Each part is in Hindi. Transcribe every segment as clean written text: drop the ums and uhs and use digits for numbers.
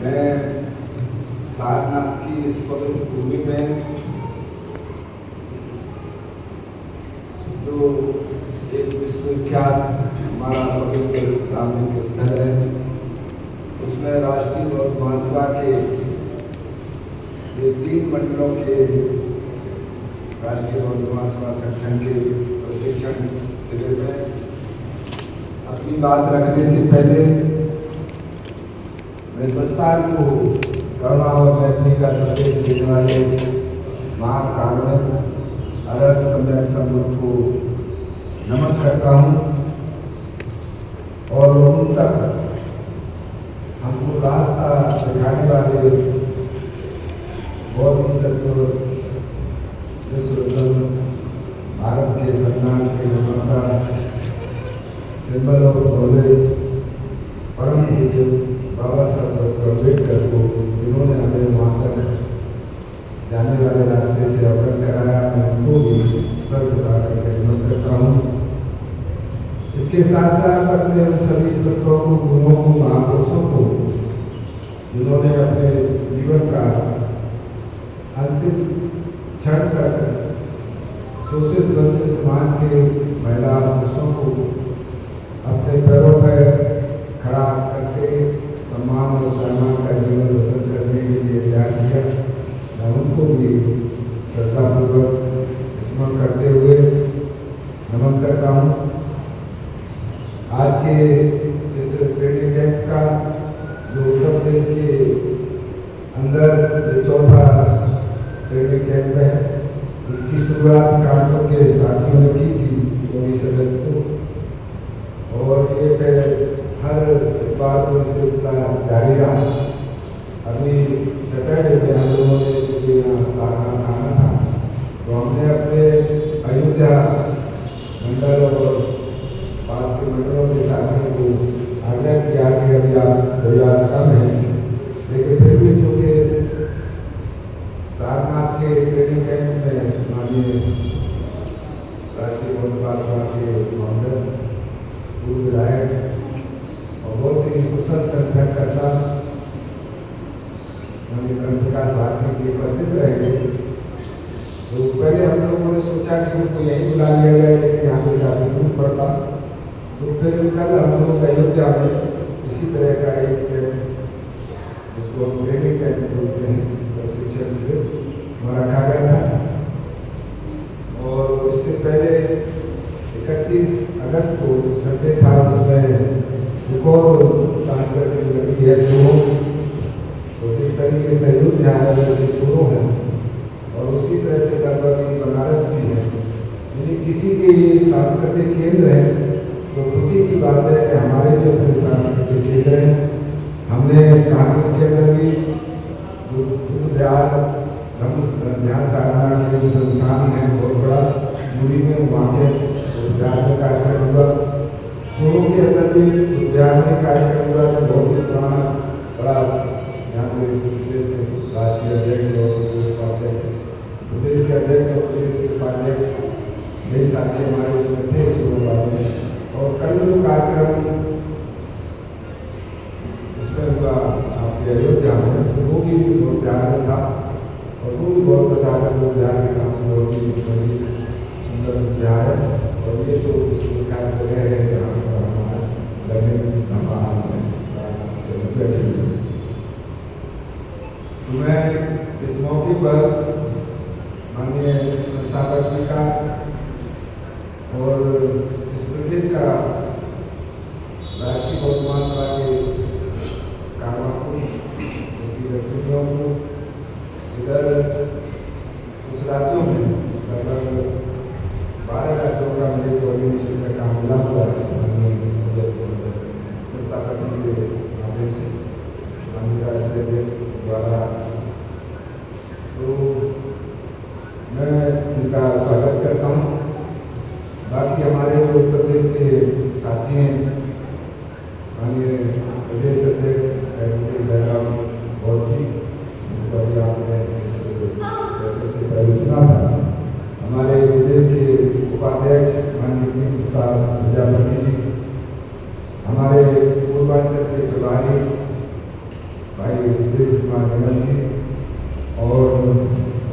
मैं सारनाथ की इस पवित्र भूमि में जो एक विश्वविख्यात हमारा पवित्र धार्मिक स्थल है, उसमें राष्ट्रीय बौद्ध महासभा के ये 3 मंडलों के राष्ट्रीय बौद्ध महासभा संगठन के प्रशिक्षण शिविर में अपनी बात रखने से पहले मैं संसार को करुणा और मैत्री का संदेश देने वाले महाकारुणिक अरहत सम्यक संबुद्ध को नमन करता हूँ और उन तक हमको रास्ता दिखाने वाले बौद्ध सत्व भारत के संविधान के निर्माता सिंबल ऑफ नॉलेज परम पूज्य बाबा साहब डॉक्टर अम्बेडकर को, जिन्होंने हमें वहाँ तक जाने वाले रास्ते से अवगत कराया, मैं उनको भी सर झुका करके नमन करता हूँ। इसके साथ साथ अपने उन सभी सत्वों को, गुरुओं को, महापुरुषों को, जिन्होंने अपने जीवन का अंतिम क्षण तक शोषित वंचित समाज के महिला पुरुषों को अपने पैरों पर खड़ा करके सम्मान और सम्मान का जीवन बसर करने के लिए तैयार किया। मैं उनको भी श्रद्धापूर्वक स्मरण करते हुए नमन करता हूँ। आज के इस ट्रेनिंग कैंप का जो उत्तर प्रदेश के अंदर ये 4था ट्रेनिंग कैंप है, इसकी शुरुआत कानपुर के साथियों ने की थी 19 अगस्त को, और ये फिर हर बार को सिलसिला जारी रहा। अभी सैटरडे में हम लोगों ने चूँकि यहाँ सारनाथ आना था, तो हमने अपने अयोध्या मंडल और पास के मंडलों के साथियों को आग्रह किया कि अभी आप तैयार कम हैं, लेकिन फिर भी चूँकि सारनाथ के ट्रेनिंग कैंप में माननीय राष्ट्रीय बौद्ध महासभा के फाउंडर, पूर्व विधायक और बहुत ही कुशल संगठनकर्ता माननीय प्रकाश भारती जी उपस्थित रहेंगे, तो पहले हम लोगों ने सोचा कि उनको यहीं बुला लिया जाए, लेकिन यहाँ से काफी दूर पड़ता, तो फिर कल हम लोग अयोध्या में इसी तरह का एक इसको ट्रेनिंग कैंप बोलते हैं, प्रशिक्षण शिविर वहाँ रखा गया था। और इससे पहले 31 अगस्त को संडे था, उसमें एक और सांस्कृतिक गतिविधि है शुरू, तो जिस तरीके से अयोध्या है वैसे शुरू है, और उसी तरह से लगभग बनारस भी है। यदि किसी के ये सांस्कृतिक केंद्र है तो खुशी की बात है कि हमारे भी अपने सांस्कृतिक केंद्र हैं। हमने कानपुर के अंदर भी ध्यान साधना के जो संस्थान है बहुत बड़ा दूरी में, वहाँ के उद्यान में कार्यक्रम हुआ। शुरू के अंदर भी उद्यान में कार्यक्रम हुआ, जो बहुत ही पुराना बड़ा यहाँ से प्रदेश के राष्ट्रीय अध्यक्ष और प्रदेश उपाध्यक्ष, प्रदेश के अध्यक्ष और प्रदेश के उपाध्यक्ष कई साथी हमारे उसमें थे शुरुआत में। और कल जो कार्यक्रम उसमें हुआ आपके अयोध्या में, वो भी बहुत प्यारा था, और वो भी बहुत बताकर वो बिहार के नाम से बहुत ही सुंदर बिहार है। और ये तो सरकार जगह है जहाँ पर हमारा लड़ने तो मैं इस मौके पर माननीय संस्थापक जी का और इस प्रदेश का राष्ट्रीय बौद्ध महासभा के कार्यों इसकी गतिविधियों को इधर कुछ राज्यों में लगभग 12 राज्यों का मुझे कोऑर्डिनेशन का काम मिला हुआ है संस्थापक जी के माध्यम से माननीय राष्ट्रीय अध्यक्ष द्वारा। तो मैं उनका स्वागत करता हूँ। बाकी हमारे भाई रुद्रेश कुमार रमन जी और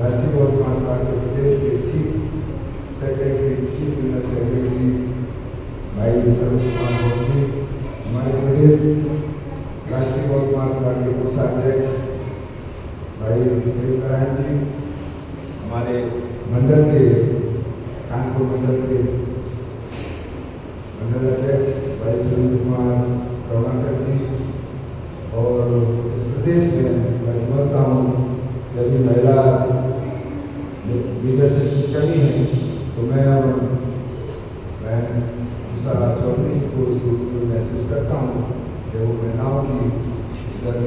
राष्ट्रीय बौद्ध महासभा के प्रदेश के chief secretary, chief general secretary भाई सरोज कुमार गौड़ जी, हमारे प्रदेश राष्ट्रीय बौद्ध महासभा के कोषाध्यक्ष भाई नारायण जी, हमारे मंडल के कानपुर मंडल के मंडल अध्यक्ष भाई सुरेंद्र कुमार करुणाकर जी, और इस प्रदेश में मैं समझता हूँ जब भी महिला लीडरशिप की कमी है तो मैं उषा चौधरी को इस रूप में महसूस करता हूँ कि वो महिलाओं की इधर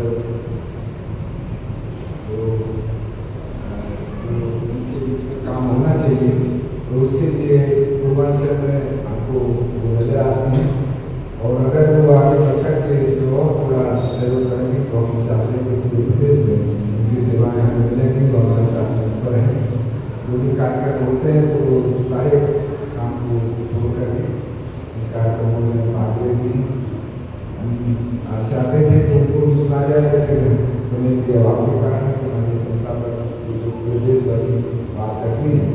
उनके बीच में काम होना चाहिए, तो उसके लिए पूर्वांचल में आपको वो नजर आती हैं। और अगर वो आगे बढ़कर के इसमें और थोड़ा सहयोग करेंगे तो हम चाहते हैं कि पूरे प्रदेश में उनकी सेवाएं हमें मिलेंगी। तो हमारे साथ पर हैं जो भी कार्यक्रम होते हैं तो वो सारे काम को छोड़ करके इन कार्यक्रमों में भाग लेती हैं। हम चाहते थे कि उनको भी सुना जाए, लेकिन समय के अभाव के कारण हमारी संस्था पर प्रदेश भर की बात करनी है।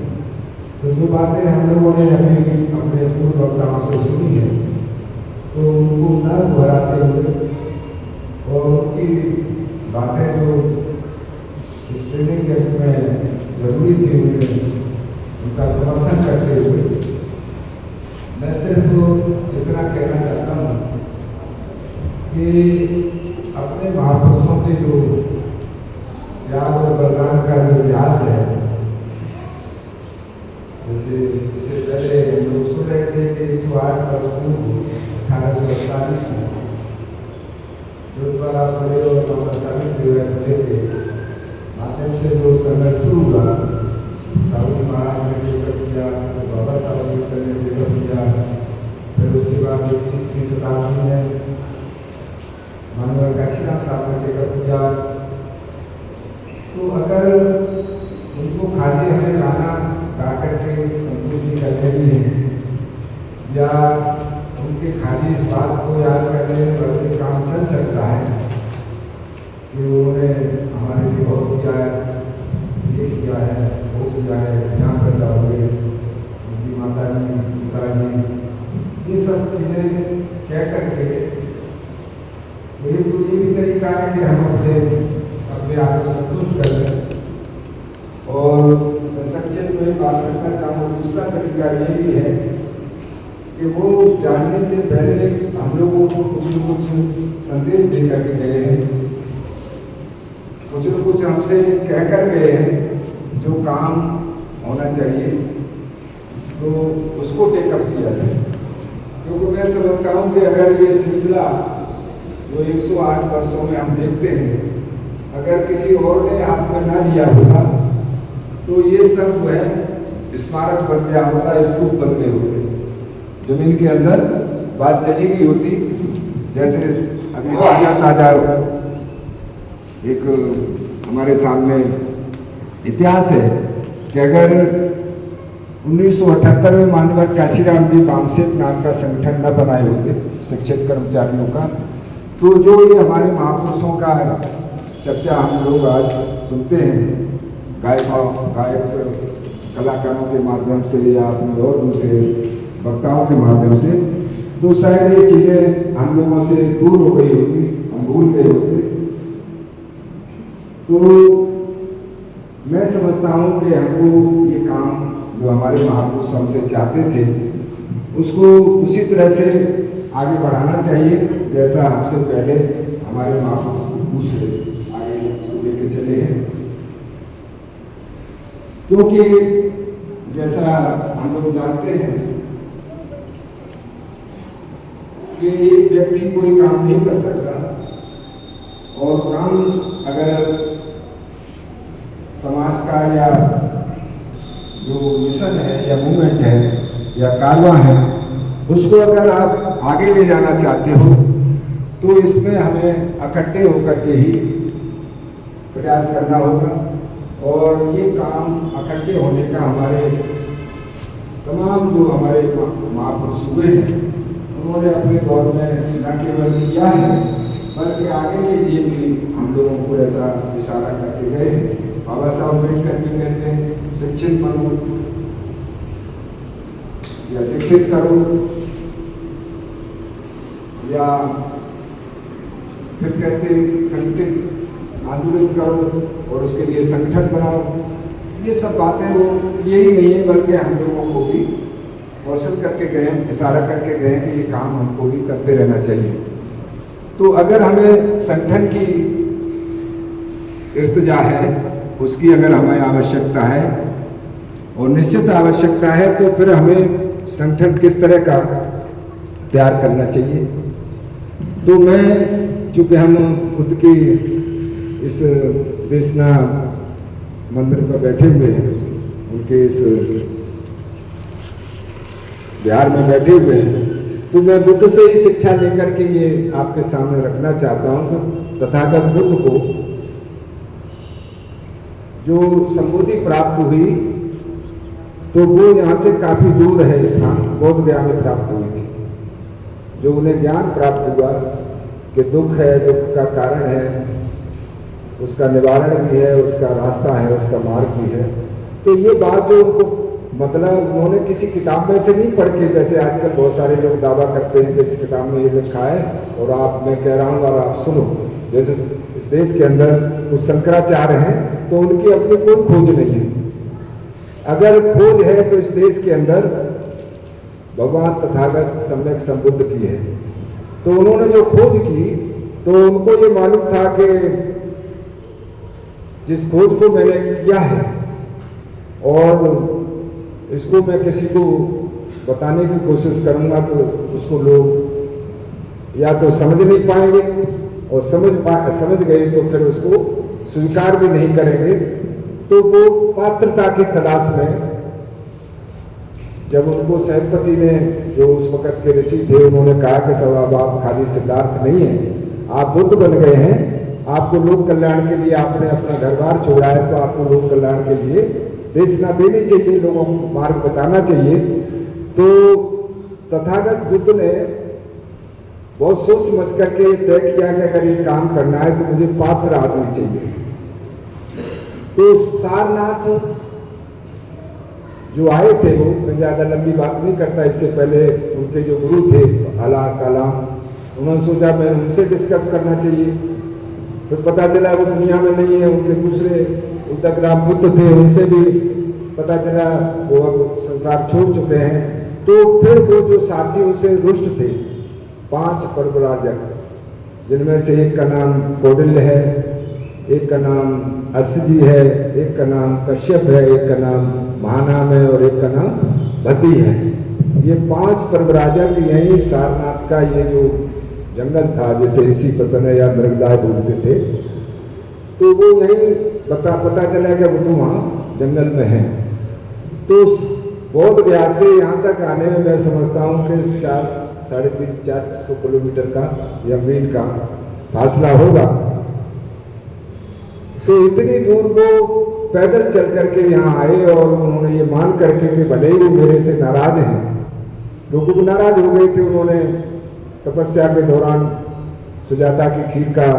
तो जो बातें हम लोगों ने अभी अपने पूर्व वक्ताओं से सुनी है तो उनको न दोहराते हुए और उनकी बातें जो इस ट्रेनिंग कैंप में जरूरी थी उनका समर्थन करते हुए मैं सिर्फ इतना कहना चाहता हूँ कि अपने महापुरुषों के जो त्याग और बलिदान का जो इतिहास है, जैसे इससे पहले हम लोग सुन रहे थे कि 108 वर्ष पूर्व 1848 में जो द्वारा फुले और माता सावित्री फुले के माध्यम से जो संघर्ष शुरू हुआ, साहूजी महाराज ने टेकर किया, बाबा साहब ने टेकर किया, फिर उसके बाद 21वीं शताब्दी में मानव काशीराम साहब ने टेकर किया। तो अगर उनको खाली हमें गाना गा करके संतुष्टि करने भी है या उनके खाली इस बात को याद करने पर से काम चल सकता है कि उन्होंने हमारे लिए बहुत किया है, ये किया है, वो किया है, यहाँ पैदा हुए, उनकी माता जी, पिताजी, ये सब चीज़ें कह करके ये तो ये भी तरीका है कि हम अपने आप को संतुष्ट कर लें। और संक्षेप में बात करना चाहूँ, दूसरा तरीका ये भी है कि वो जानने से पहले हम लोगों को कुछ न कुछ संदेश दे करके गए हैं, कुछ न कुछ हमसे कह कर गए हैं जो काम होना चाहिए, तो उसको टेकअप किया जाए। क्योंकि मैं समझता हूँ कि अगर ये सिलसिला जो 108 वर्षों में हम देखते हैं, अगर किसी और ने हाथ में ना लिया होता तो ये सब जो है स्मारक बन गया होता, स्तूप बन गए होते, जमीन के अंदर बात चली गई होती। जैसे अभी ताजा एक हमारे सामने इतिहास है कि अगर 1978 में माननीय काशीराम जी बामसेट नाम का संगठन न बनाए होते शिक्षित कर्मचारियों का, तो जो ये हमारे महापुरुषों का चर्चा हम लोग आज सुनते हैं गायक कलाकारों के माध्यम से या अपने और दूसरे वक्ताओं के माध्यम से, तो शायद ये चीज़ें हम लोगों से दूर हो गई होती, हम भूल गए होते। तो मैं समझता हूँ कि हमको ये काम जो हमारे महापुरुष हमसे चाहते थे उसको उसी तरह से आगे बढ़ाना चाहिए जैसा हमसे पहले हमारे महापुरुष दूसरे आगे लेके चले हैं। क्योंकि जैसा हम लोग जानते हैं कि एक व्यक्ति कोई काम नहीं कर सकता, और काम अगर समाज का या जो मिशन है या मूवमेंट है या कारवां है, उसको अगर आप आगे ले जाना चाहते हो तो इसमें हमें इकट्ठे होकर के ही प्रयास करना होगा। और ये काम इकट्ठे होने का हमारे तमाम जो हमारे महापुरुष हुए हैं उन्होंने अपने दौर में न केवल किया है बल्कि आगे के लिए भी हम लोगों को ऐसा इशारा करके गए। बाबा साहब अम्बेडकर भी कहते हैं शिक्षित बनो या शिक्षित करो, या फिर कहते संगठित आंदोलित करो और उसके लिए संगठन बनाओ। ये सब बातें वो यही नहीं है, बल्कि हम लोगों को भी कौशल करके गए, इशारा करके गए कि ये काम हमको भी करते रहना चाहिए। तो अगर हमें संगठन की इर्तिजा है, उसकी अगर हमें आवश्यकता है और निश्चित आवश्यकता है, तो फिर हमें संगठन किस तरह का तैयार करना चाहिए। तो मैं, चूँकि हम खुद की इस देशना मंदिर पर बैठे हुए हैं, उनके इस बिहार में बैठे हुए हैं, तो मैं बुद्ध से ही शिक्षा लेकर के ये आपके सामने रखना चाहता हूँ कि तथागत बुद्ध को जो संबोधि प्राप्त हुई, तो वो यहाँ से काफी दूर है स्थान, बोध गया में प्राप्त हुई थी। जो उन्हें ज्ञान प्राप्त हुआ कि दुख है, दुख का कारण है, उसका निवारण भी है, उसका रास्ता है, उसका मार्ग भी है। तो ये बात जो उनको, मतलब उन्होंने किसी किताब में से नहीं पढ़ के, जैसे आजकल बहुत सारे लोग दावा करते हैं कि इस किताब में ये लिखा है और आप, मैं कह रहा हूँ और आप सुनो। जैसे इस देश के अंदर कुछ शंकराचार्य हैं, तो उनकी अपनी कोई खोज नहीं है। अगर खोज है तो इस देश के अंदर भगवान तथागत सम्यक संबुद्ध की है। तो उन्होंने जो खोज की, तो उनको ये मालूम था कि जिस खोज को मैंने किया है और इसको मैं किसी को बताने की कोशिश करूंगा, तो उसको लोग या तो समझ नहीं पाएंगे, और समझ गए तो फिर उसको स्वीकार भी नहीं करेंगे। तो वो पात्रता की तलाश में, जब उनको सेनापति ने, जो उस वक्त के ऋषि थे, उन्होंने कहा कि साहब आप खाली सिद्धार्थ नहीं है, आप बुद्ध बन गए हैं, आपको लोक कल्याण के लिए आपने अपना घर बार छोड़ा है, तो आपको लोक कल्याण के लिए देशना देनी चाहिए, लोगों को मार्ग बताना चाहिए। तो तथागत बुद्ध ने बहुत सोच समझ करके तय किया कि अगर ये काम करना है तो मुझे पात्र आदमी चाहिए। तो सारनाथ जो आए थे, वो, मैं ज्यादा लंबी बात नहीं करता, इससे पहले उनके जो गुरु थे आला कलाम, उन्होंने सोचा मैं उनसे डिस्कस करना चाहिए। फिर पता चला वो दुनिया में नहीं है, उनके दूसरे उदकराम पुत्र थे, उनसे भी पता चला वो अब संसार छोड़ चुके हैं। तो फिर वो जो साथी उनसे रुष्ट थे, 5 परिव्राजक, जिनमें से एक का नाम कौटिल्य है, एक का नाम अस्सी है, एक का नाम कश्यप है, एक का नाम महानाम है और एक का नाम भद्दी है। ये 5 परिव्राजक यही सारनाथ का ये जो जंगल था, जिसे ऋषि पतन या मृगदाय बोलते थे, तो वो यही पता चला कि वो तो वहाँ जंगल में है। तो बौद्ध गया से यहाँ तक आने में मैं समझता हूँ कि 350-400 किलोमीटर का या मील का फासला होगा। तो इतनी दूर को पैदल चल करके यहाँ आए, और उन्होंने ये मान करके कि भले ही वो मेरे से नाराज हैं, क्योंकि वो नाराज हो गए थे, उन्होंने तपस्या के दौरान सुजाता की खीर का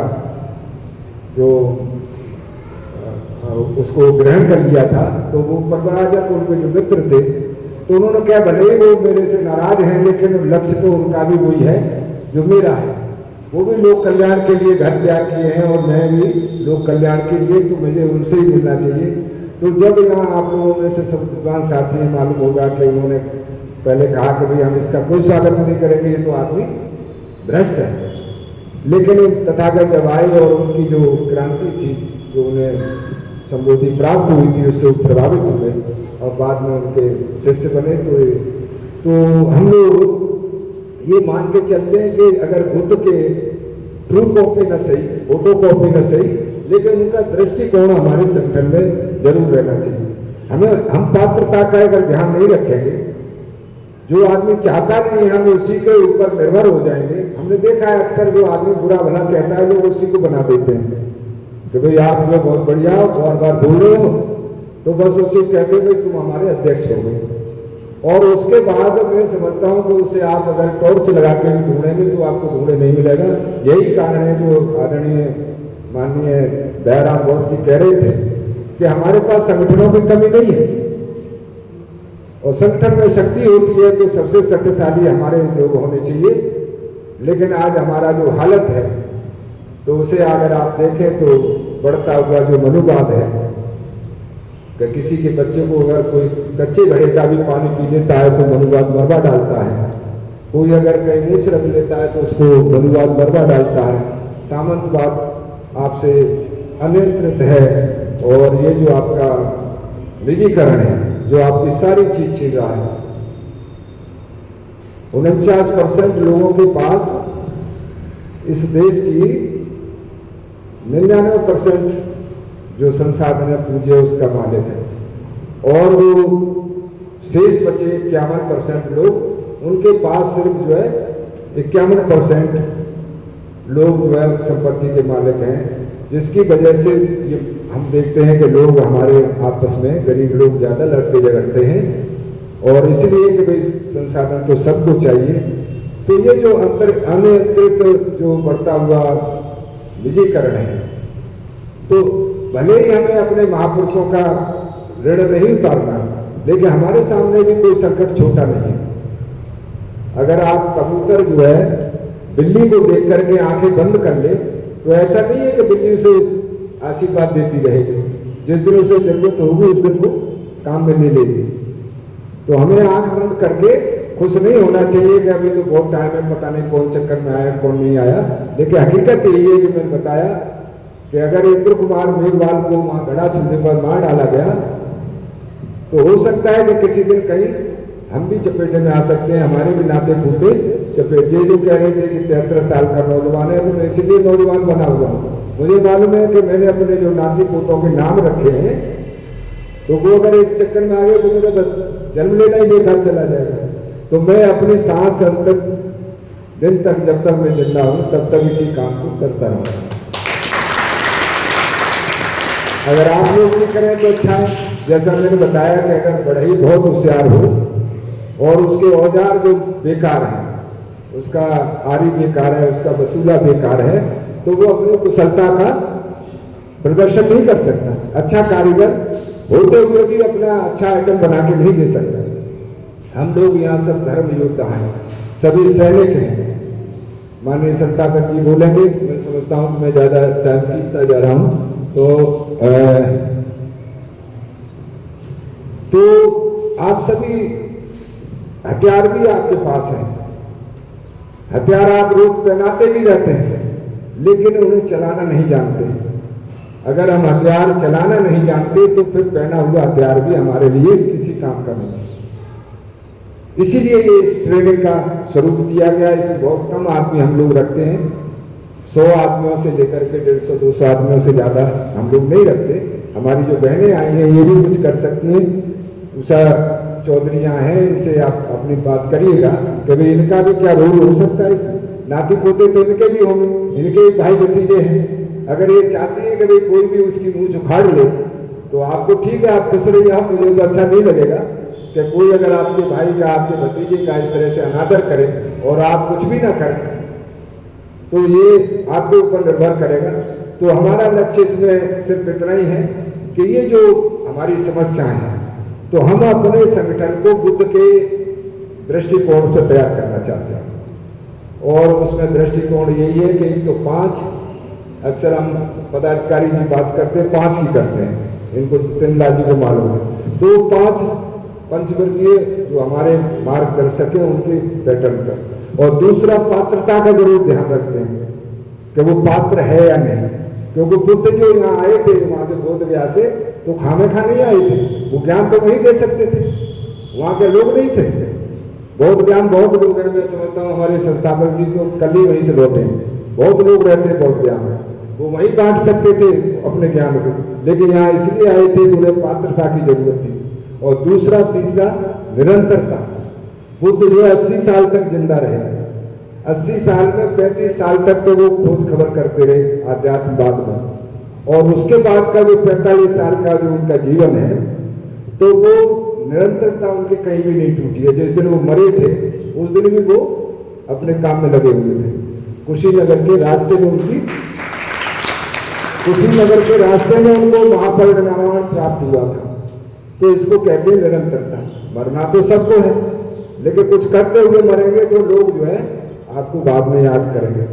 जो उसको ग्रहण कर लिया था। तो वो परिव्राजक उनके जो मित्र थे, तो उन्होंने क्या, भले ही वो मेरे से नाराज हैं, लेकिन लक्ष्य तो उनका भी वही है जो मेरा है। वो भी लोक कल्याण के लिए घर त्याग किए हैं और मैं भी लोक कल्याण के लिए, तो मुझे उनसे ही मिलना चाहिए। तो जब यहाँ आप लोगों में से सब विद्वान साथी मालूम होगा कि उन्होंने पहले कहा कि भाई हम इसका कोई स्वागत नहीं करेंगे, ये तो आदमी भ्रष्ट है। लेकिन तथागत जब आए और उनकी जो क्रांति थी, जो उन्हें संबोधि प्राप्त हुई थी, उससे प्रभावित हुए और बाद में उनके शिष्य बने। तो हम लोग ये मान के चलते हैं कि अगर बुद्ध के ट्रू कॉपी न सही, फोटो कॉपी न सही, लेकिन उनका दृष्टिकोण हमारे संगठन में जरूर रहना चाहिए। हम पात्रता का अगर ध्यान नहीं रखेंगे, जो आदमी चाहता नहीं हम उसी के ऊपर निर्भर हो जाएंगे। हमने देखा है अक्सर जो आदमी बुरा भला कहता है, लोग उसी को बना देते हैं कि भाई आप जो बहुत बढ़िया हो, बार बार बोल रहे हो, तो बस उसे कहते भाई तुम हमारे अध्यक्ष हो गए। और उसके बाद मैं समझता हूँ कि उसे आप अगर टॉर्च लगा के भी ढूंढेंगे तो आपको ढूंढे नहीं मिलेगा। यही कारण है जो आदरणीय माननीय दयाराम गौर जी कह रहे थे कि हमारे पास संगठनों की कमी नहीं है, और संगठन में शक्ति होती है तो सबसे शक्तिशाली हमारे लोग होने चाहिए। लेकिन आज हमारा जो हालत है तो उसे अगर आप देखें तो बढ़ता हुआ जो मनोवाद है कि किसी के बच्चे को अगर कोई कच्चे घड़े का भी पानी पी लेता है तो मनोवाद मरवा डालता है, कोई अगर कहीं मूछ रख लेता है तो उसको मनोवाद मरवा डालता है। सामंतवाद आपसे अनियंत्रित है, और ये जो आपका निजीकरण है जो आपकी सारी चीज छीन रहा है। 49% लोगों के पास इस देश की 99% जो संसाधन है पूंजी है उसका मालिक है, और वो शेष बचे 51% लोग, उनके पास सिर्फ जो है 51% लोग जो है संपत्ति के मालिक हैं, जिसकी वजह से ये हम देखते हैं कि लोग हमारे आपस में गरीब लोग ज़्यादा लड़ते झगड़ते हैं, और इसलिए कि भाई संसाधन तो सबको चाहिए। तो ये जो अनियंत्रित जो बढ़ता हुआ निजीकरण है, तो भले ही हमें अपने महापुरुषों का ऋण नहीं उतारना, लेकिन हमारे सामने भी कोई संकट छोटा नहीं है। अगर आप कबूतर जो है बिल्ली को देख करके आंखें बंद कर ले तो ऐसा नहीं है कि बिल्ली उसे आशीर्वाद देती रहेगी, जिस दिन उसे जरूरत होगी उस दिन वो काम में ले लेगी। तो हमें आंख बंद करके खुश नहीं होना चाहिए कि अभी तो बहुत टाइम है, पता नहीं कौन चक्कर में आया कौन नहीं आया। लेकिन हकीकत यही है जो मैंने बताया कि अगर इंद्र कुमार मेघवाल को वहां घड़ा छूने पर मार डाला गया तो हो सकता है कि किसी दिन कहीं हम भी चपेटे में आ सकते हैं, हमारे भी नाते फूटे चपेट। ये जो कह रहे थे कि 73 साल का नौजवान है, तो मैं इसीलिए नौजवान बना हुआ हूँ। मुझे मालूम है कि मैंने अपने जो नाती पोतों के नाम रखे हैं, तो वो अगर इस चक्कर में आ गए तो मेरा जन्म लेना ही बेकार चला जाएगा। तो मैं अपनी सांस अंत दिन तक, जब तक मैं जिंदा हूं तब तक इसी काम को करता रहूंगा। अगर आप लोग भी करें तो अच्छा है। जैसा मैंने बताया कि अगर बढ़ई बहुत होशियार हो और उसके औजार जो बेकार है, उसका आरी बेकार है, उसका वसूला बेकार है, तो वो अपनी कुशलता का प्रदर्शन नहीं कर सकता। अच्छा कारीगर होते हुए भी अपना अच्छा आइटम बना के नहीं दे सकता। हम लोग यहाँ सब धर्म योद्धा हैं, सभी सैनिक हैं। माननीय संतापक जी बोलेंगे, मैं समझता हूँ कि मैं ज़्यादा टाइम खींचता जा रहा हूँ। तो आप सभी हथियार भी आपके पास हैं, हथियार आप रोज पहनाते भी रहते हैं, लेकिन उन्हें चलाना नहीं जानते। अगर हम हथियार चलाना नहीं जानते तो फिर पहना हुआ हथियार भी हमारे लिए किसी काम का नहीं। इसीलिए ये इस ट्रेनिंग का स्वरूप दिया गया। इसमें बहुत कम आदमी हम लोग रखते हैं, 100 आदमियों से लेकर के 150-200 आदमियों से ज़्यादा हम लोग नहीं रखते। हमारी जो बहनें आई हैं ये भी कुछ कर सकती हैं। उषा चौधरी यहाँ हैं, इनसे आप अपनी बात करिएगा कि भाई इनका भी क्या रोल हो सकता है इसमें। नाती पोते तो इनके भी होंगे, इनके भी भाई भतीजे हैं। अगर ये चाहती है कि भाई कोई भी उसकी मुंह उखाड़ ले तो आपको ठीक है, आप खुश रहिए। आप मुझे तो अच्छा नहीं लगेगा कि कोई अगर आपके भाई का, आपके भतीजे का इस तरह से अनादर करे और आप कुछ भी ना करें, तो ये आपके ऊपर निर्भर करेगा। तो हमारा लक्ष्य इसमें सिर्फ इतना ही है कि ये जो हमारी समस्याएं हैं, तो हम अपने संगठन को बुद्ध के दृष्टिकोण से तैयार करना चाहते हैं। और उसमें दृष्टिकोण यही है कि एक तो 5, अक्सर हम पदाधिकारी जी बात करते हैं 5 की करते हैं, इनको जितेंद्र लाल जी को मालूम है। तो 5 पंचवर्गीय जो हमारे मार्गदर्शक हैं उनके पैटर्न पर। और दूसरा पात्रता का जरूर ध्यान रखते हैं कि वो पात्र है या नहीं, क्योंकि बुद्ध जो यहाँ आए थे वहां से बोध गया से, तो खामेखा नहीं आए थे, वो ज्ञान तो वही दे सकते थे, वहां के लोग नहीं थे। बहुत ज्ञान बहुत लोग हैं, मैं समझता हूँ हमारे संस्थापक जी तो कल ही वहीं से लौटे। बहुत लोग रहते हैं बहुत ज्ञान में, वो वहीं बांट सकते थे अपने ज्ञान को, लेकिन यहाँ इसलिए आए थे कि उन्हें पात्रता की जरूरत थी। और दूसरा तीसरा निरंतरता। बुद्ध जो 80 साल तक जिंदा रहे, 80 साल में 35 साल तक तो वो खोज खबर करते रहे आध्यात्मवाद में, और उसके बाद का जो 45 साल का जो उनका जीवन है, तो वो निरंतरता उनकी कहीं भी नहीं टूटी है। जिस दिन वो मरे थे उस दिन भी वो अपने काम में लगे हुए थे। कुशीनगर के रास्ते में उनको महापरिनिर्वाण प्राप्त हुआ था। तो इसको कहते हैं निरंतरता। मरना तो सबको है, लेकिन कुछ करते हुए मरेंगे तो लोग जो है आपको बाद में याद करेंगे,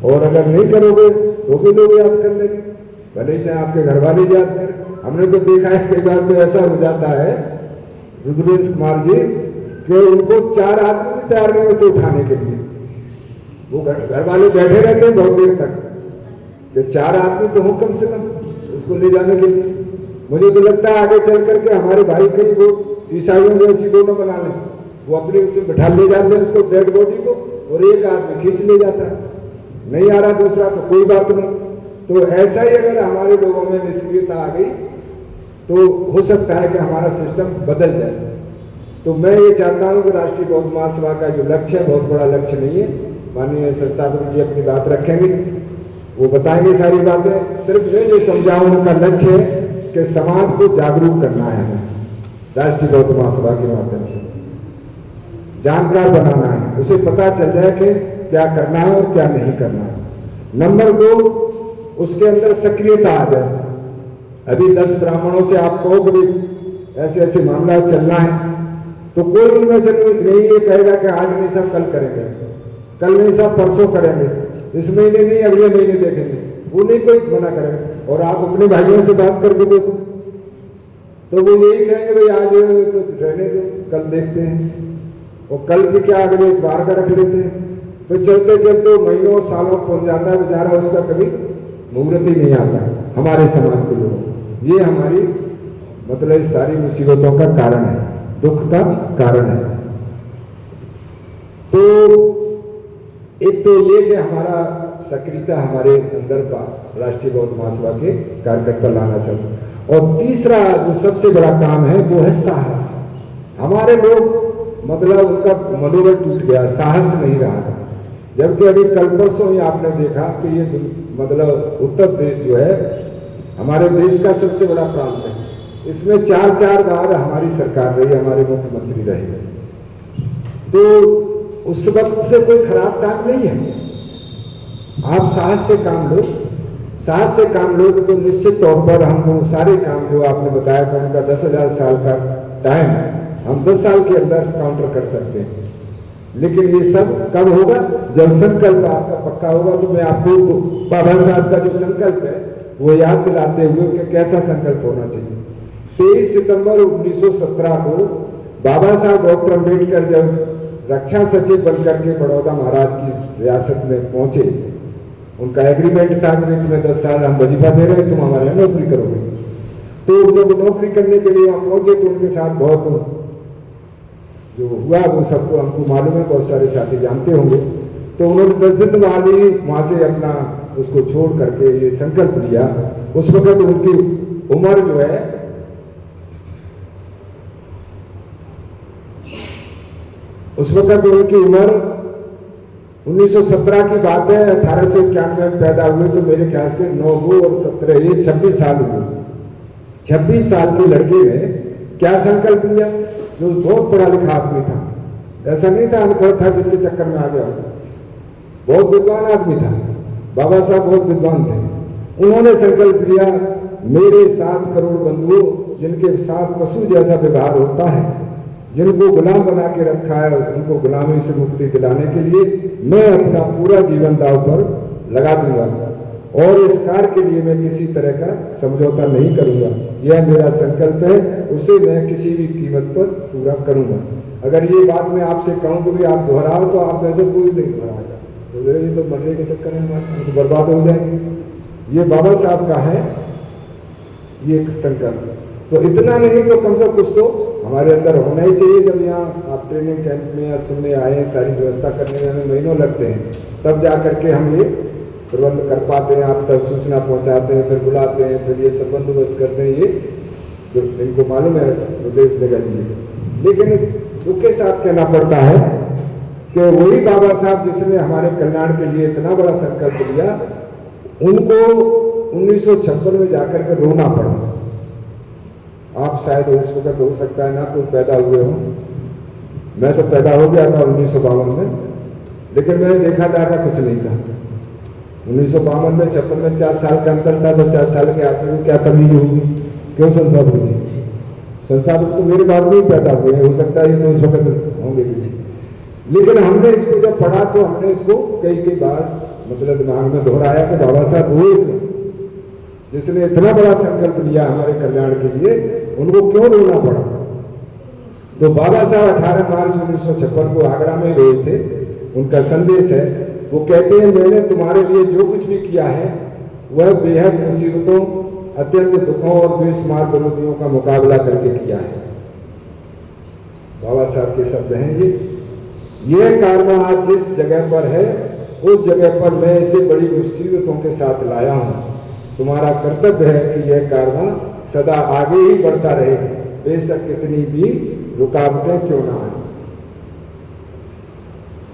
और अगर नहीं करोगे तो भी लोग याद कर लेंगे, भले ही चाहे आपके घर वाले याद करें। हमने तो देखा है कई बार तो ऐसा हो जाता है रुद्रेश कुमार जी कि उनको 4 आदमी भी तैयार नहीं होते उठाने के लिए। वो घर वाले बैठे रहते हैं बहुत देर तक कि 4 आदमी तो हो कम से कम उसको ले जाने के लिए। मुझे तो लगता है आगे चल करके हमारे भाई कहीं वो ईसाइयों जैसी दोनों बना लें, वो अपने उसमें बिठा ले जाते हैं उसको, डेड बॉडी को, और एक आदमी खींच ले जाता है। नहीं आ रहा दूसरा तो कोई बात नहीं। तो ऐसा ही अगर हमारे लोगों में निष्क्रियता आ गई तो हो सकता है कि हमारा सिस्टम बदल जाए। तो मैं ये चाहता हूँ कि राष्ट्रीय बौद्ध महासभा का जो लक्ष्य है बहुत बड़ा लक्ष्य नहीं है। माननीय संस्थापक जी अपनी बात रखेंगे, वो बताएंगे सारी बातें। सिर्फ मैं जो समझाऊँ उनका लक्ष्य है कि समाज को जागरूक करना है, राष्ट्रीय बौद्ध महासभा के माध्यम से जानकार बनाना है, उसे पता चल जाए कि क्या करना है और क्या नहीं करना है। नंबर 2, उसके अंदर सक्रियता आ जाए। अभी 10 ब्राह्मणों से आप कहो कि ऐसे ऐसे मामला चलना है, तो कोई उनमें से नहीं ये कहेगा कि आज नहीं सब कल करेंगे, कल नहीं सब परसों करेंगे, इस महीने नहीं अगले महीने देखेंगे, वो नहीं कोई मना करेगा। और आप अपने भाइयों से बात करके देखो तो वो यही कहेंगे भाई आज तो रहने दो, कल देखते हैं, और कल भी क्या अगले इतवार का रख लेते हैं। फिर चलते चलते महीनों सालों पहुंच जाता है बेचारा, उसका कभी मुहूर्त ही नहीं आता हमारे समाज के लोगों। ये हमारी मतलब इस सारी मुसीबतों का कारण है, दुख का कारण है। तो एक तो ये कि हमारा सक्रियता हमारे अंदर राष्ट्रीय बौद्ध महासभा के कार्यकर्ता लाना चाहिए। और तीसरा जो सबसे बड़ा काम है वो है साहस। हमारे लोग मतलब उनका मनोबल टूट गया, साहस नहीं रहा। जबकि अभी कल परसों ही आपने देखा कि ये मतलब उत्तर प्रदेश जो है हमारे देश का सबसे बड़ा प्रांत है, इसमें 4 बार हमारी सरकार रही, हमारे मुख्यमंत्री रहे। तो उस वक्त से कोई खराब काम नहीं है। आप साहस से काम लो, साहस से काम लो तो निश्चित तौर पर हम वो सारे काम जो आपने बताया था उनका 10,000 साल का टाइम हम 10 साल के अंदर काउंटर कर सकते हैं। लेकिन ये सब कब होगा? जब संकल्प आपका पक्का होगा। तो मैं आपको बाबा साहब का जो संकल्प है वो याद दिलाते हुए कि कैसा संकल्प होना चाहिए। 23 सितंबर 1917 को बाबा साहब डॉक्टर अम्बेडकर जब रक्षा सचिव बनकर के बड़ौदा महाराज की रियासत में पहुंचे, उनका एग्रीमेंट था कि तुम्हें 10 साल हम वजीफा दे रहे हैं, तुम हमारे यहाँ नौकरी करोगे। तो जब नौकरी करने के लिए वहां पहुंचे तो उनके साथ बहुत जो हुआ वो सबको हमको मालूम है, बहुत सारे साथी जानते होंगे। तो उन्होंने 10 दिन वहां से अपना उसको छोड़ करके ये संकल्प लिया। उस वक्त उनकी उम्र जो है उस वक्त उनकी उम्र 1917 की बात है, 1891 में पैदा हुए तो मेरे ख्याल से 9 और 17 ये 26 साल हुए। 26 साल के लड़के ने क्या संकल्प लिया? जो बहुत पढ़ा लिखा आदमी था, ऐसा नहीं था अनपढ़ था जिससे चक्कर में आ गया, बहुत विद्वान आदमी था। बाबा साहब बहुत विद्वान थे। उन्होंने संकल्प लिया, मेरे 7 करोड़ बंधुओं जिनके साथ पशु जैसा व्यवहार होता है, जिनको गुलाम बना के रखा है, उनको गुलामी से मुक्ति दिलाने के लिए मैं अपना पूरा जीवन दांव पर लगा दूंगा और इस कार्य के लिए मैं किसी तरह का समझौता नहीं करूंगा। यह मेरा संकल्प है, उसे मैं किसी भी कीमत पर पूरा करूंगा। अगर ये बात मैं आपसे कहूं कि भी आप दोहराओ तो आप में से कोई नहीं दोहराएगा, तो ये तो मरने के चक्कर में हम तो बर्बाद हो जाएंगे। ये बाबा साहब का है ये संकल्प। तो इतना नहीं तो कम से कम कुछ तो हमारे अंदर होना ही चाहिए। जब यहाँ आप ट्रेनिंग कैंप में या सुनने आए हैं, सारी व्यवस्था करने में हमें महीनों लगते हैं, तब जा करके हम ये प्रबंध कर पाते हैं। आप तक सूचना पहुंचाते हैं, फिर बुलाते हैं, फिर ये सब बंदोबस्त करते हैं। ये इनको मालूम है प्रदेश निगम जी। लेकिन दुख के साथ कहना पड़ता है कि वही बाबा साहब जिसने हमारे कल्याण के लिए इतना बड़ा संकल्प लिया, उनको 1956 में जाकर के रोना पड़ा। आप शायद उस वक्त हो सकता है ना कोई पैदा हुए हो, मैं तो पैदा हो गया था 1952 में, लेकिन मैंने देखा दाखा कुछ नहीं था। 1952 में 56 में 4 साल का अंतर था, तो 4 साल के आदमी को क्या तमीज होगी, क्यों संसार होगी? संसार तो मेरे बाद में ही पैदा हुए हैं, हो सकता है ये तो उस वक्त होंगे भी। लेकिन हमने इसको जब पढ़ा तो हमने इसको कई बार मतलब दिमाग में दोहराया कि बाबा साहब वो जिसने इतना बड़ा संकल्प लिया हमारे कल्याण के लिए, उनको क्यों रोना पड़ा? तो बाबा साहब 18 मार्च 1956 को आगरा में रोए थे। उनका संदेश है, वो कहते हैं मैंने तुम्हारे लिए जो कुछ भी किया है वह बेहद मुसीबतों, अत्यंत दुखों और बेशुमार विरोधियों का मुकाबला करके किया है। बाबा साहब के शब्द हैं ये कारवा आज जिस जगह पर है उस जगह पर मैं इसे बड़ी मुसीबतों के साथ लाया हूँ। तुम्हारा कर्तव्य है कि यह कारवा सदा आगे ही बढ़ता रहे, बेशक कितनी भी रुकावटें क्यों ना आए।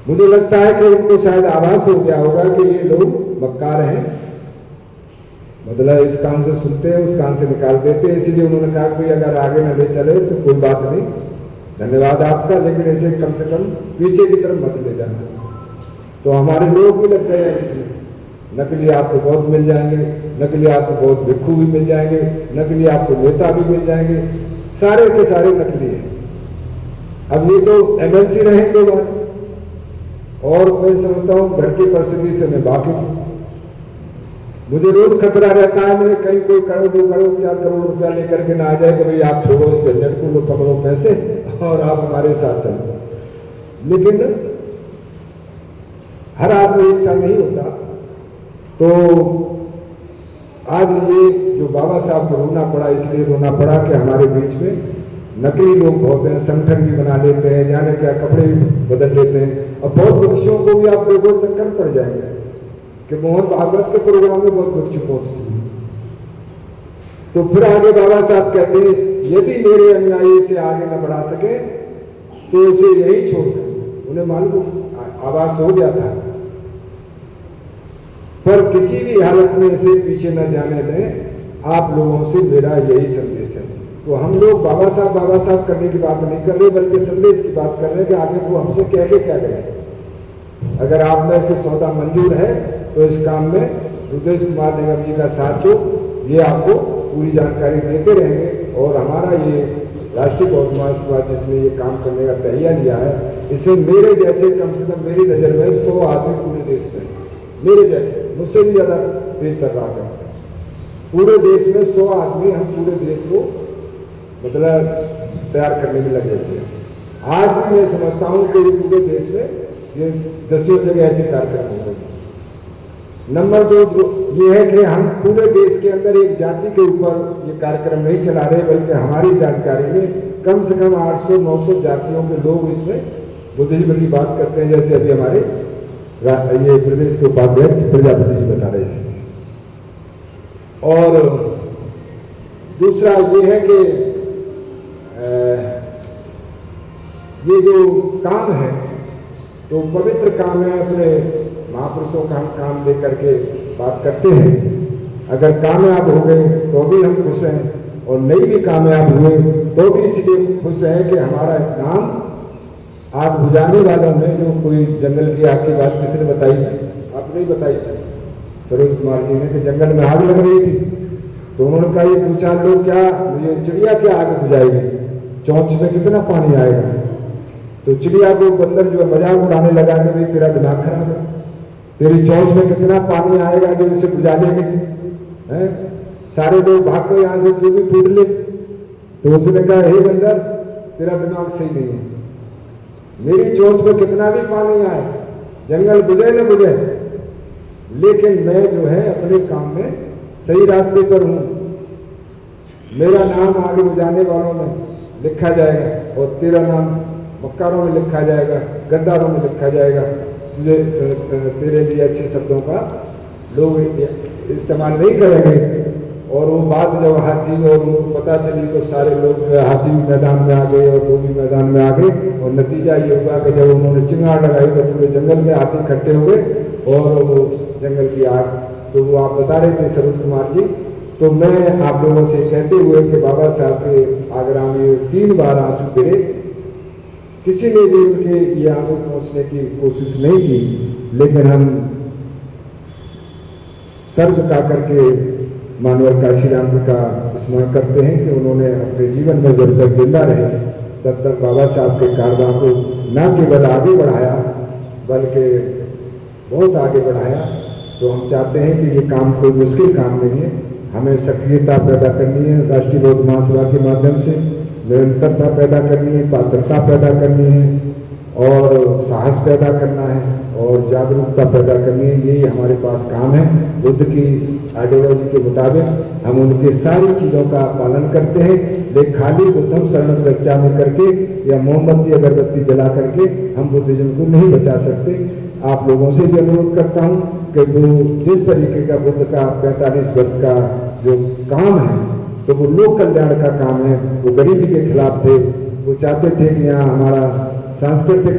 मुझे लगता है कि उनको शायद आभास हो गया होगा कि ये लोग मक्कार हैं, मतलब इस कान से सुनते हैं उस कान से निकाल देते हैं, इसीलिए उन्होंने कहा कि अगर आगे न ले चले तो कोई बात नहीं, धन्यवाद आपका, लेकिन ऐसे कम से कम पीछे की तरफ मत ले जाना। तो हमारे लोग भी लग गए हैं इसमें, नकली आपको बहुत मिल जाएंगे, नकली आपको बहुत भिक्खू भी मिल जाएंगे, नकली आपको नेता भी मिल जाएंगे, सारे के सारे नकली हैं। अब ये तो एमएलसी रहेंगे बाहर, और मैं समझता हूँ घर की परिस्थिति से मैं वाकिफ हूँ। मुझे रोज खतरा रहता है मैंने कहीं कोई करोड़ 2 करोड़ 4 करोड़ रुपया लेकर के ना आ जाए कि भाई आप छोड़ो इस झंझट को, लो पकड़ो पैसे और आप हमारे साथ चलो। लेकिन हर आदमी एक सा नहीं होता। तो आज ये जो बाबा साहब को रोना पड़ा, इसलिए रोना पड़ा कि हमारे बीच में नकली लोग बहुत हैं, संगठन भी बना लेते हैं, जाने क्या कपड़े भी बदल लेते हैं, और बहुत भिक्षुओं को भी आप देखो टक्कर पड़ जाएंगे कि मोहन भागवत के प्रोग्राम में बहुत भिक्षु पहुंचते हैं। तो फिर आगे बाबा साहब कहते हैं यदि मेरे अनुयायी इसे आगे न बढ़ा सके तो इसे यही छोड़ दें। उन्हें मालूम आवाज हो गया था, पर किसी भी हालत में इसे पीछे न जाने दें। आप लोगों से मेरा यही संदेश है। तो हम लोग बाबा साहब करने की बात नहीं कर रहे, बल्कि संदेश की बात कर रहे हैं कि आगे वो हमसे कह के क्या गए। अगर आप में से सौदा मंजूर है तो इस काम में रुद्रेश कुमार निगम जी का साथ दो, ये आपको पूरी जानकारी देते रहेंगे। और हमारा ये राष्ट्रीय बौद्ध महासभा जिसने ये काम करने का तैयार लिया है, इसे मेरे जैसे कम से कम मेरी नज़र में 100 आदमी पूरे देश में, मेरे जैसे मुझसे भी ज़्यादा तेज तर्रार करते हैं। पूरे देश में 100 आदमी हम पूरे देश को मतलब तैयार करने में लगे हुए हैं। आज भी मैं समझता हूँ कि ये पूरे देश में ये 10 जगह ऐसे कार्यक्रम हो गए। नंबर 2 ये है कि हम पूरे देश के अंदर एक जाति के ऊपर ये कार्यक्रम नहीं चला रहे, बल्कि हमारी जानकारी में कम से कम 800-900 जातियों के लोग इसमें बुद्धिज्म की बात करते हैं, जैसे अभी हमारे ये प्रदेश के उपाध्यक्ष प्रजापति जी बता रहे थे। और दूसरा ये है कि ये जो काम है तो पवित्र काम है, अपने महापुरुषों का हम काम लेकर के बात करते हैं। अगर कामयाब हो गए तो भी हम खुश हैं, और नहीं भी कामयाब हुए तो भी इसलिए खुश हैं कि हमारा नाम आग बुझाने वालों में, जो कोई जंगल की आग की बात किसने बताई थी? आपने ही बताई थी, सरोज कुमार जी ने, कि जंगल में आग लग रही थी तो उन्होंने कहा ये 2-4 लोग क्या, ये चिड़िया क्या आग बुझाएगी, चोंच में कितना पानी आएगा। तो चिड़िया को बंदर जो है मजाक उड़ाने लगा कि भाई तेरा दिमाग खराब है, तेरी चोंच में कितना पानी आएगा जो इसे बुझा लेगी है? सारे लोग भाग गए यहाँ से, तू भी फूट ले। तो उसने कहा हे बंदर तेरा दिमाग सही नहीं है, मेरी चोंच में कितना भी पानी आए, जंगल बुझे न बुझे, लेकिन मैं जो है अपने काम में सही रास्ते पर हूं। मेरा नाम आगे बुझाने वालों में लिखा जाएगा और तेरा नाम मक्कारों में लिखा जाएगा, गद्दारों में लिखा जाएगा। तुझे तेरे लिए अच्छे शब्दों का लोग इस्तेमाल नहीं करेंगे। और वो बात जब हाथी और उनको पता चली तो सारे लोग जो है हाथी भी मैदान में आ गए और वो भी मैदान में आ गए। और नतीजा ये हुआ कि जब उन्होंने चिंगार लगाई तो पूरे जंगल के हाथी इकट्ठे हो गए और वो जंगल की आग। तो वो आप बता रहे थे सरोज कुमार जी तो मैं आप लोगों से कहते हुए कि बाबा साहब के आगरा में 3 बार आंसू गिरे, किसी ने भी उनके ये आंसू पहुंचने की कोशिश नहीं की, लेकिन हम सर झुका करके मानवर काशीराम जी का स्मरण करते हैं कि उन्होंने अपने जीवन में जब तक जिंदा रहे तब तक बाबा साहब के कारवां को न केवल आगे बढ़ाया बल्कि बहुत आगे बढ़ाया। तो हम चाहते हैं कि ये काम कोई मुश्किल काम नहीं है, हमें सक्रियता पैदा करनी है, राष्ट्रीय बौद्ध महासभा के माध्यम से निरंतरता पैदा करनी है, पात्रता पैदा करनी है और साहस पैदा करना है और जागरूकता पैदा करनी है। यही हमारे पास काम है। बुद्ध की आइडियोलॉजी के मुताबिक हम उनके सारी चीज़ों का पालन करते हैं, लेकिन खाली बुद्धम शरणम गच्छामि करके या मोमबत्ती अगरबत्ती जला करके हम बुद्धिज्म को नहीं बचा सकते। आप लोगों से भी अनुरोध करता हूँ कि वो जिस तरीके का बुद्ध का 45 वर्ष का जो काम है तो वो लोक कल्याण का काम है। वो गरीबी के खिलाफ थे, वो चाहते थे कि यहाँ हमारा सांस्कृतिक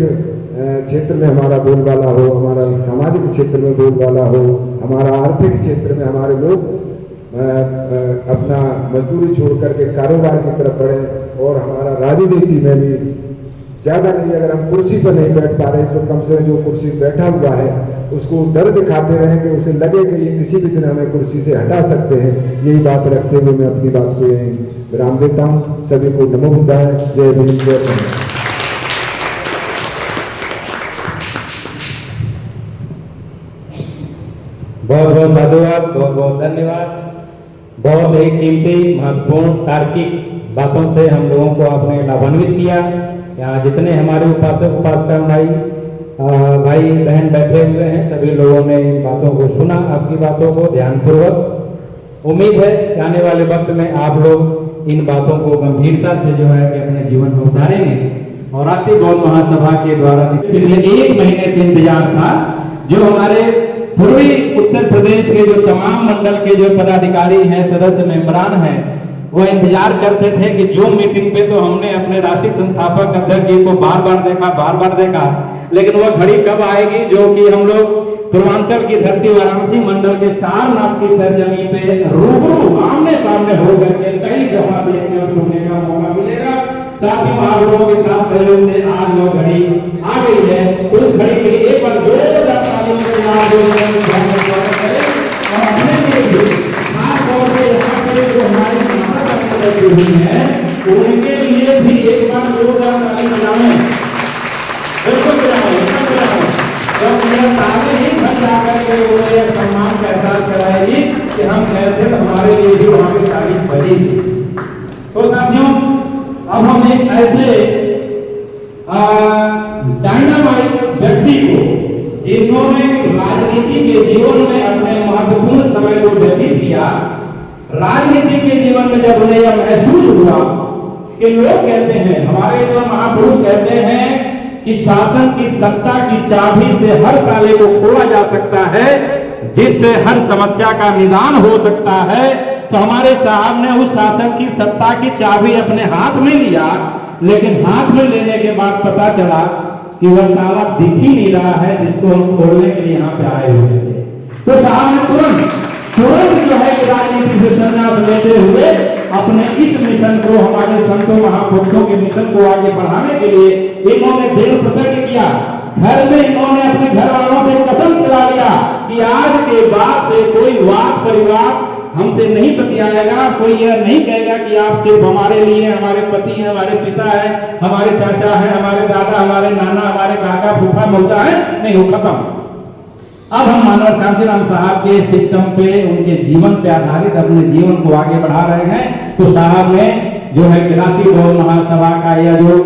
क्षेत्र में हमारा बोलबाला हो, हमारा सामाजिक क्षेत्र में बोलबाला हो, हमारा आर्थिक क्षेत्र में हमारे लोग अपना मजदूरी छोड़ करके कारोबार की तरफ बढ़े और हमारा राजनीति में भी ज़्यादा नहीं, अगर हम कुर्सी पर नहीं बैठ पा रहे तो कम से कम जो कुर्सी बैठा हुआ है उसको डर दिखाते रहें कि उसे लगे कि ये किसी भी दिन हमें कुर्सी से हटा सकते हैं। यही बात रखते हुए मैं अपनी बात को यहीं विराम देता हूँ। सभी को नमो बुद्धाय, जय भीम, जय संघ। बहुत बहुत साधुवाद, बहुत बहुत धन्यवाद। बहुत ही कीमती, महत्वपूर्ण, तार्किक बातों से हम लोगों को आपने लाभान्वित किया। यहाँ जितने हमारे उपासक उपासिका भाई बहन बैठे हुए हैं, सभी लोगों ने इन बातों को सुना, आपकी बातों को ध्यानपूर्वक। उम्मीद है कि आने वाले वक्त में आप लोग इन बातों को गंभीरता से जो है कि अपने जीवन में उतारेंगे। और राष्ट्रीय बौद्ध महासभा के द्वारा पिछले 1 महीने से इंतजार था, जो हमारे पूर्वी उत्तर प्रदेश के जो तमाम मंडल के जो पदाधिकारी हैं, सदस्य मेंबरान हैं, वो इंतजार करते थे कि जो मीटिंग पे तो हमने अपने राष्ट्रीय संस्थापक अध्यक्ष जी को बार बार देखा, लेकिन वह घड़ी कब आएगी जो कि हम लोग पूर्वांचल की धरती वाराणसी मंडल के सारनाथ की सरजमी पे रूबरू आमने सामने होकर के कई दफा देखने और सुनने का मौका मिलेगा। साथियों, आप लोगों के साथ सहयोग से आज वो घड़ी आ गई है। उस घड़ी के लिए एक बार जोरदार तालियों से आप लोग स्वागत करें और अपने लिए भी खास तौर पे यहाँ पे जो हमारी माता बैठी हुई है उनके लिए भी एक बार जोरदार ताली बजाएं। बिल्कुल बजाएं। तो मेरा ताली ही घर जाकर के उन्हें सम्मान का एहसास कराएगी कि हम कैसे हमारे लिए भी वहाँ की तारीफ बढ़ेगी। तो साथियों, अब हम एक ऐसे डायनामाइट व्यक्ति को, जिन्होंने राजनीति के जीवन में अपने महत्वपूर्ण समय को व्यतीत किया, राजनीति के जीवन में जब उन्हें यह महसूस हुआ कि लोग कहते हैं, हमारे जो महापुरुष कहते हैं कि शासन की सत्ता की चाबी से हर ताले को खोला जा सकता है, जिससे हर समस्या का निदान हो सकता है। तो हमारे साहब ने उस शासन की सत्ता की चाबी अपने हाथ में लिया, लेकिन हाथ में लेने के बाद पता चला कि वह ताला दिख ही नहीं रहा है जिसको हम खोलने के लिए यहाँ पे आए हुए थे। तो साहब ने तुरंत जो है राजनीति से संन्यास लेते हुए अपने इस मिशन को, हमारे संतों महापुरुषों के मिशन को आगे बढ़ाने के लिए इन्होंने दिल प्रतिज्ञ किया। घर में इन्होंने अपने घर वालों से कसम खिला लिया कि आज के बाद से कोई वाद परिवार हमसे नहीं बतियाएगा, कोई यह नहीं कहेगा कि आप सिर्फ हमारे लिए, हमारे पति हैं, हमारे पिता हैं, हमारे चाचा हैं, हमारे दादा, हमारे नाना, हमारे काका फूफा मौसा है, नहीं, वो खत्म। अब हम मानव कांशीराम साहब के सिस्टम पे, उनके जीवन पे आधारित अपने जीवन को आगे बढ़ा रहे हैं। तो साहब ने जो है राष्ट्रीय बौद्ध महासभा का यह जो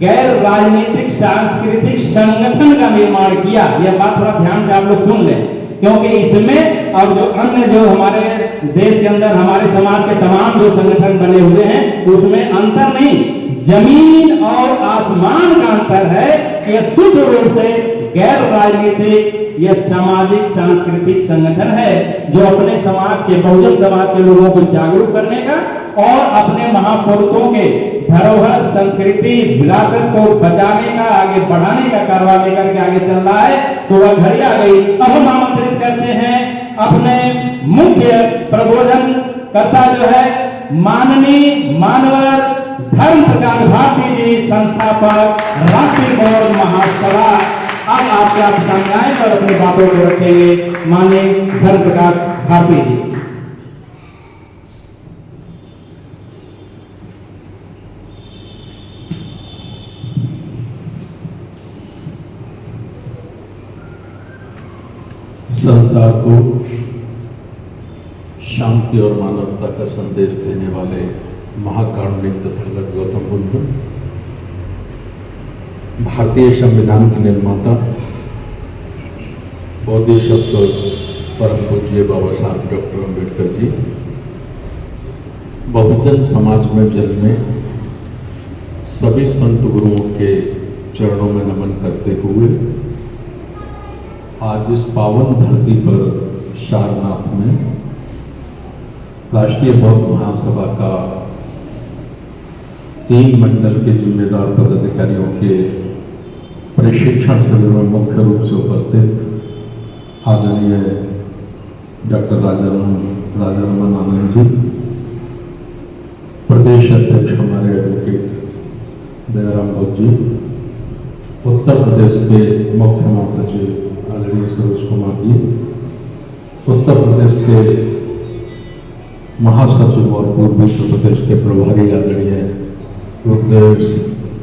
गैर राजनीतिक सांस्कृतिक संगठन का निर्माण किया, यह बात थोड़ा ध्यान से आप लोग सुन लें, क्योंकि इसमें और जो अन्य जो हमारे देश के अंदर हमारे समाज के तमाम जो संगठन बने हुए हैं उसमें अंतर नहीं, जमीन और आसमान का अंतर है कि शुद्ध रूप से गैर राजनीतिक यह सामाजिक सांस्कृतिक संगठन है, जो अपने समाज के, बहुजन समाज के लोगों को जागरूक करने का और अपने महापुरुषों के धरोहर, संस्कृति, विरासत को बचाने का, आगे बढ़ाने का कारवां लेकर के आगे चल रहा है। तो वह घड़ी आ गई। अब हम आमंत्रित करते हैं अपने मुख्य प्रबोधन कर्ता जो है माननीय मानवर धर्म प्रकाश भारती जी, संस्थापक राष्ट्रीय गौरव महासभा। अब आपके आप सामने आए और अपनी बातों को रखेंगे माननीय धर्म प्रकाश भारती जी। संसार को शांति और मानवता का संदेश देने वाले महाकारुणिक तथागत गौतम बुद्ध, भारतीय संविधान के निर्माता, बोधिसत्व परम पूज्य बाबा साहब डॉक्टर अम्बेडकर जी, बहुजन समाज में जन्मे सभी संत गुरुओं के चरणों में नमन करते हुए आज इस पावन धरती पर सारनाथ में राष्ट्रीय बौद्ध महासभा का 3 मंडल के जिम्मेदार पदाधिकारियों के प्रशिक्षण शिविर में मुख्य रूप से उपस्थित आदरणीय डॉक्टर राजारमन आनंद जी, प्रदेश अध्यक्ष हमारे एडवोकेट दयाराम बुद्ध जी, उत्तर प्रदेश के मुख्य महासचिव आदरणीय सरोज कुमार जी, उत्तर प्रदेश के महासचिव और पूर्वी उत्तर प्रदेश के प्रभारी आदरणीय रुद्रेश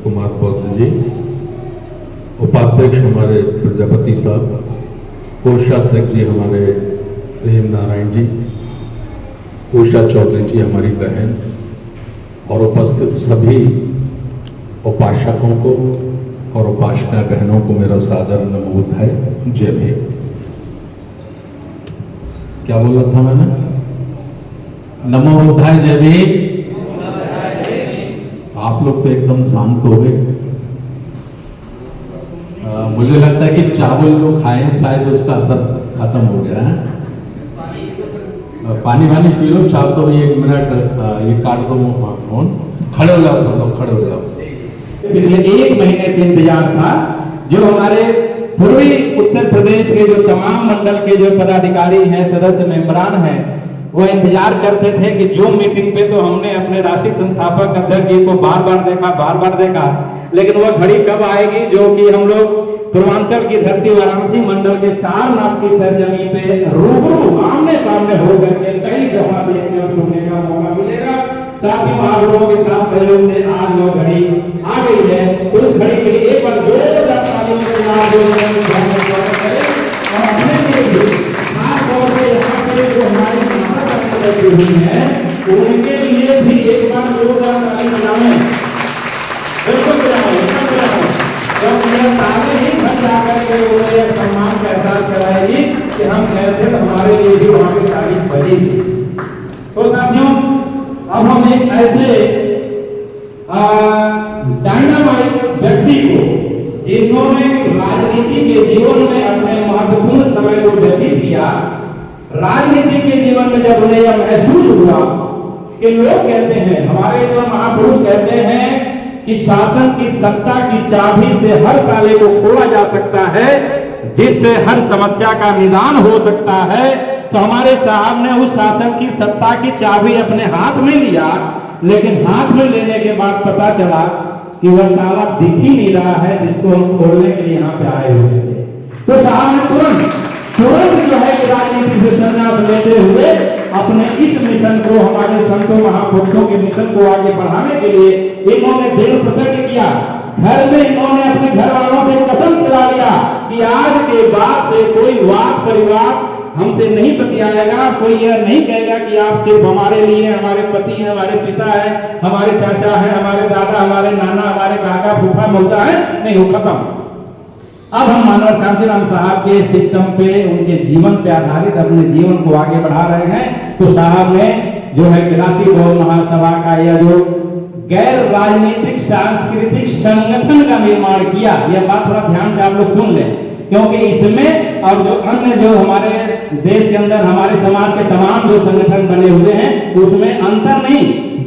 कुमार बौद्ध जी, उपाध्यक्ष हमारे प्रजापति साहब, कोषाध्यक्ष जी हमारे प्रेम नारायण जी, उषा चौधरी जी हमारी बहन, और उपस्थित सभी उपासकों को और उपासना बहनों को मेरा सादर नमो बुद्धाय, जय भीम। क्या बोला था मैंने? नमो बुद्धाय, जय भीम। आप लोग तो एकदम शांत हो गए। मुझे लगता है कि चावल जो खाए शायद उसका असर खत्म हो गया है। पानी वानी पी लो, चाह तो 1 मिनट ये काट दो फोन। खड़े हो जाओ सब लोग, खड़े हो जाओ। पिछले 1 महीने से इंतजार था। जो हमारे पूर्वी उत्तर प्रदेश के जो तमाम मंडल के जो पदाधिकारी हैं, सदस्य मेंबरान हैं, वो इंतजार करते थे कि जूम मीटिंग पे तो हमने अपने राष्ट्रीय संस्थापक अध्यक्ष जी को बार बार देखा, लेकिन वह घड़ी कब आएगी जो कि हम लोग पूर्वांचल की धरती वाराणसी मंडल के सारनाथ की सरजमी पे रूबरू आमने सामने होकर के कई दफा देखने और सुनने का मौका मिलेगा। साथ ही महागुरुओं के साथ सहयोग से आज वो घड़ी आ गई है। उस घड़ी के लिए एक बार जोरदार तालियों से और अपने के लिए खास तौर पे यहाँ पे जो हमारी माता बैठी हुई है उनके लिए भी एक बार जोरदार ताली बजाएं। बिल्कुल जब मेरा ताली ही बच जाकर के उन्हें यह सम्मान का एहसास कराएगी कि हम कैसे हमारे लिए भी वहाँ की तारीफ बजेगी। तो साथियों, अब हम एक ऐसे डायनामाइट व्यक्ति को, जिन्होंने राजनीति के जीवन में अपने महत्वपूर्ण समय को व्यतीत किया, राजनीति के जीवन में जब उन्हें यह महसूस हुआ कि लोग कहते हैं, हमारे जो महापुरुष कहते हैं कि शासन की सत्ता की चाबी से हर ताले को खोला जा सकता है, जिससे हर समस्या का निदान हो सकता है। तो हमारे साहब ने उस शासन की सत्ता की चाबी अपने हाथ में लिया, लेकिन हाथ में लेने के बाद पता चला कि वह ताला दिख ही नहीं रहा है जिसको हम खोलने के लिए यहाँ पे आए हुए थे। तो साहब ने तुरंत जो है राजनीति से संन्यास लेते हुए अपने इस मिशन को, हमारे संतों महापुरुषों के मिशन को आगे बढ़ाने के लिए इन्होंने दृढ़ प्रतिज्ञा किया। घर में इन्होंने अपने घर वालों से कसम खिला लिया कि आज के बाद से कोई वाद परिवार हमसे नहीं बतियाएगा, कोई यह नहीं कहेगा कि आप सिर्फ हमारे लिए, हमारे पति हैं, हमारे पिता हैं, हमारे चाचा हैं, हमारे दादा, हमारे नाना, हमारे काका फूफा मौसा है, नहीं, वो खत्म। अब हम मानव कांशीराम साहब के सिस्टम पे, उनके जीवन पे आधारित अपने जीवन को आगे बढ़ा रहे हैं। तो साहब ने जो है राष्ट्रीय बौद्ध महासभा का यह जो गैर राजनीतिक सांस्कृतिक संगठन का निर्माण किया, यह बात थोड़ा ध्यान से आप लोग सुन लें, क्योंकि इसमें और जो अन्य जो हमारे देश के अंदर हमारे समाज के तमाम जो संगठन बने हुए हैं उसमें अंतर नहीं,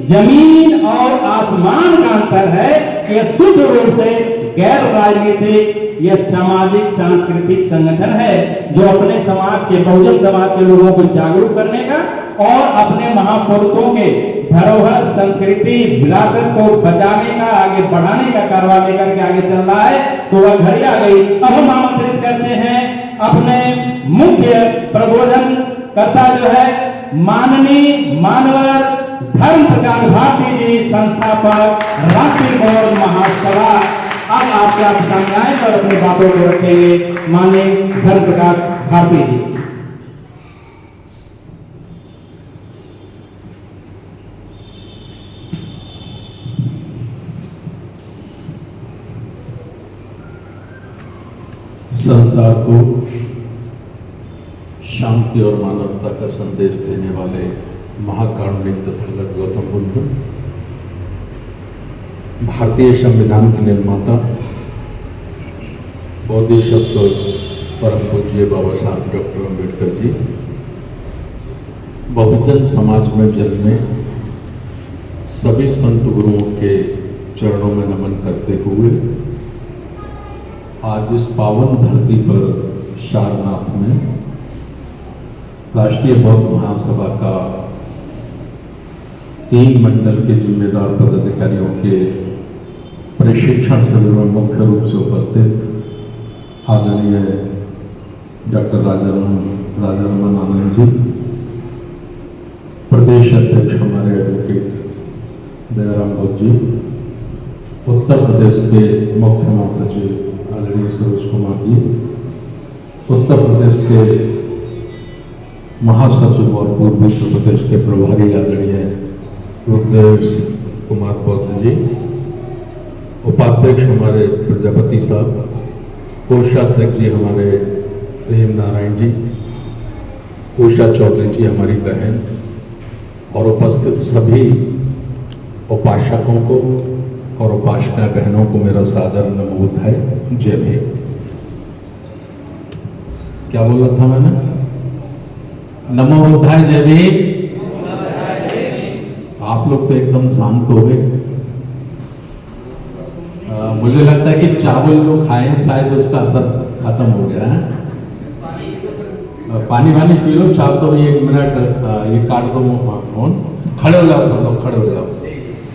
जमीन और आसमान का अंतर है कि यह शुद्ध रूप से गैर राजनीतिक, यह सामाजिक सांस्कृतिक संगठन है जो अपने समाज के, बहुजन समाज के लोगों को जागरूक करने का और अपने महापुरुषों के धरोहर संस्कृति विरासत को बचाने का, आगे बढ़ाने का कारवां लेकर के आगे चल रहा है। तो वह घड़ी आ गई। अब हम आमंत्रित करते हैं अपने मुख्य प्रबोधन कर्ता जो है माननीय मानवर धर्म प्रकाश भारती जी, संस्थापक राष्ट्रीय गौरव महासभा। अब आपके सामने आए और अपनी बातों को रखेंगे माननीय धर्म प्रकाश भारती जी। संसार को शांति और मानवता का संदेश देने वाले महाकारुणिक तथागत गौतम बुद्ध, भारतीय संविधान के निर्माता, बोधिसत्व परम पूज्य बाबा साहब डॉक्टर अम्बेडकर जी, बहुजन समाज में जन्मे सभी संत गुरुओं के चरणों में नमन करते हुए आज इस पावन धरती पर सारनाथ में राष्ट्रीय बौद्ध महासभा का 3 मंडल के जिम्मेदार पदाधिकारियों के प्रशिक्षण शिविर में मुख्य रूप से उपस्थित आदरणीय डॉक्टर राजारमन आनंद जी, प्रदेश अध्यक्ष हमारे एडवोकेट दयाराम भट्ट जी, उत्तर प्रदेश के मुख्य महासचिव आदरणीय सरोज कुमार जी, उत्तर प्रदेश के महासचिव और पूर्वी उत्तर प्रदेश के प्रभारी आदरणीय रुद्रेश कुमार बौद्ध जी, उपाध्यक्ष हमारे प्रजापति साहब, कोषाध्यक्ष जी हमारे प्रेम नारायण जी, उषा चौधरी जी हमारी बहन, और उपस्थित सभी उपासकों को और उपासका बहनों को मेरा सादर नमो बुद्धाय, जय भीम। क्या बोला था मैंने? नमो बुद्धाय, जय भीम। तो आप लोग तो एकदम शांत हो गए। मुझे लगता है कि चावल जो खाए शायद उसका असर खत्म हो गया है। पानी वानी पी लो, चाव तो 1 मिनट ये काट दो फोन। खड़े हो जाओ सब लोग, खड़े हो जाओ।